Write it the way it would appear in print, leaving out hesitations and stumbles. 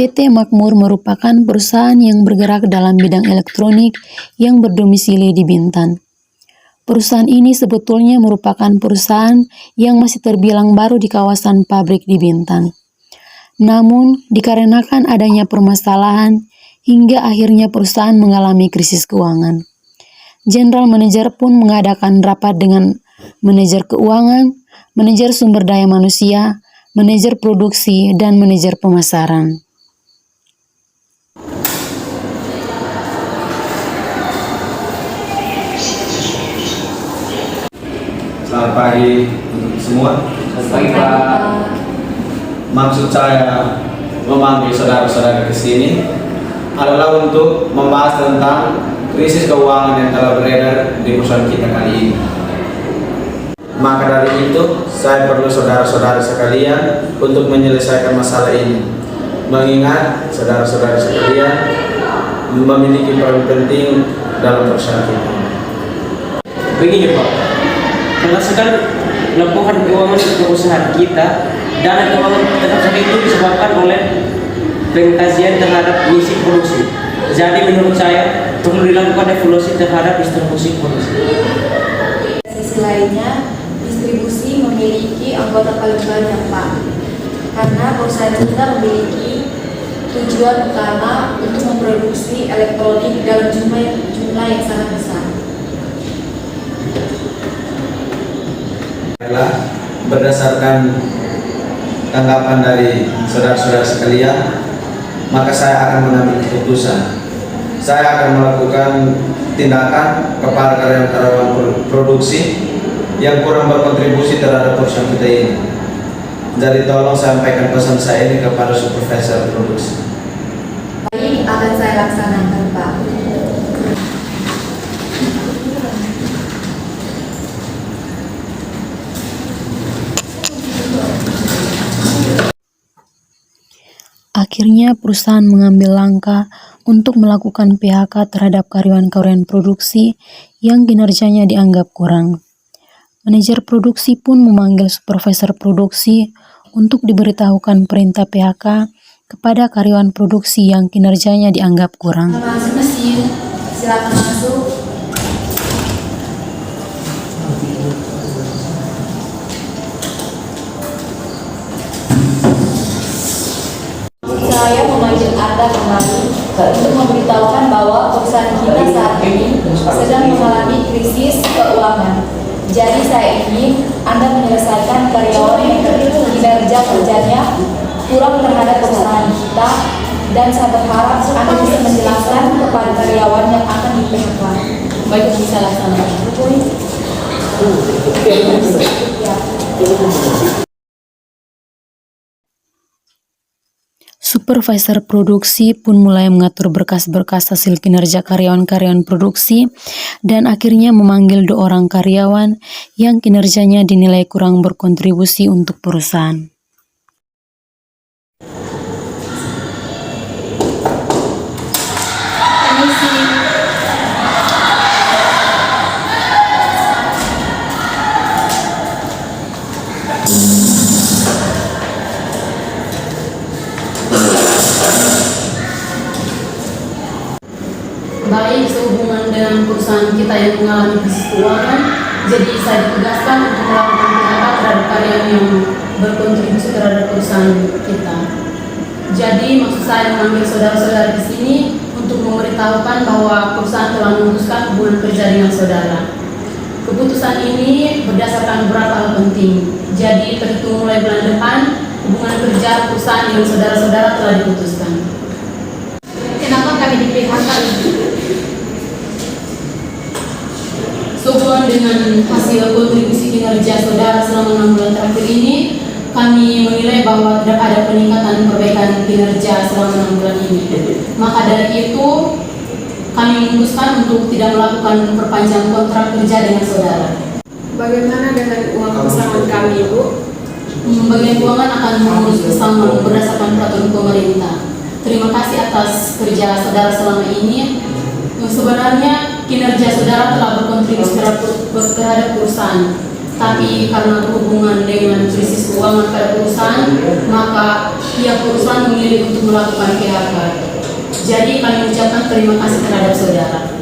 PT Makmur merupakan perusahaan yang bergerak dalam bidang elektronik yang berdomisili di Bintan. Perusahaan ini sebetulnya merupakan perusahaan yang masih terbilang baru di kawasan pabrik di Bintan. Namun, dikarenakan adanya permasalahan, hingga akhirnya perusahaan mengalami krisis keuangan. General Manager pun mengadakan rapat dengan manajer keuangan, manajer sumber daya manusia, manajer produksi, dan manajer pemasaran. Selamat pagi untuk semua. Selamat pagi, Pak. Maksud saya memanggil saudara-saudara ke sini adalah untuk membahas tentang krisis keuangan yang telah beredar di perusahaan kita kali ini. Maka dari itu, saya perlu saudara-saudara sekalian untuk menyelesaikan masalah ini. Mengingat saudara-saudara sekalian memiliki peran penting dalam perusahaan kita. Begini, Pak. Berdasarkan laporan keuangan perusahaan kita, dana keuangan tersebut itu disebabkan oleh pengkajian terhadap misi produksi. Jadi menurut saya perlu dilakukan evaluasi terhadap distribusi produksi. Sisi lainnya, distribusi memiliki anggota paling banyak, Pak. Karena perusahaan kita memiliki tujuan utama untuk memproduksi elektronik dalam jumlah yang sangat besar. Berdasarkan tanggapan dari saudara-saudara sekalian, maka saya akan mengambil keputusan. Saya akan melakukan tindakan kepada karyawan-karyawan produksi yang kurang berkontribusi terhadap perusahaan kita ini. Jadi tolong sampaikan pesan saya ini kepada supervisor produksi. Baik, akan saya laksanakan, Pak. Akhirnya perusahaan mengambil langkah untuk melakukan PHK terhadap karyawan-karyawan produksi yang kinerjanya dianggap kurang. Manajer produksi pun memanggil supervisor produksi untuk diberitahukan perintah PHK kepada karyawan produksi yang kinerjanya dianggap kurang. Masuk mesin, silakan masuk. Saya memanggil Anda kembali untuk memberitahukan bahwa perusahaan kita saat ini sedang mengalami krisis keuangan. Jadi saya ingin Anda menyelesaikan karyawan yang kinerja kerjanya kurang terhadap perusahaan kita, dan saya berharap Anda bisa menjelaskan kepada karyawan yang akan di-PHK. Baik, bisa laksanakan. Supervisor produksi pun mulai mengatur berkas-berkas hasil kinerja karyawan-karyawan produksi dan akhirnya memanggil 2 orang karyawan yang kinerjanya dinilai kurang berkontribusi untuk perusahaan. Baik, sehubungan dengan perusahaan kita yang mengalami krisis keuangan, jadi saya ditugaskan untuk melakukan PHK terhadap karyawan yang berkontribusi terhadap perusahaan kita. Jadi maksud saya memanggil saudara-saudara di sini untuk memberitahukan bahwa perusahaan telah memutuskan hubungan kerja dengan saudara. Keputusan ini berdasarkan beberapa hal penting. Jadi terhitung mulai bulan depan, hubungan kerja perusahaan dengan saudara-saudara telah diputuskan. Kenapa kami di-PHK? Sehubungan dengan hasil kontribusi kinerja saudara selama 6 bulan terakhir ini, kami menilai bahwa tidak ada peningkatan perbaikan kinerja selama 6 bulan ini. Maka dari itu, kami memutuskan untuk tidak melakukan perpanjangan kontrak kerja dengan saudara. Bagaimana dengan uang pesangon kami, Bu? Bagian keuangan akan mengurus pesangon berdasarkan peraturan pemerintah. Terima kasih atas kerja saudara selama ini. Sebenarnya kinerja saudara telah berkontribusi terhadap perusahaan. Tapi karena berhubungan dengan krisis keuangan pada perusahaan, maka pihak perusahaan memilih untuk melakukan PHK. Jadi kami ucapkan terima kasih terhadap saudara.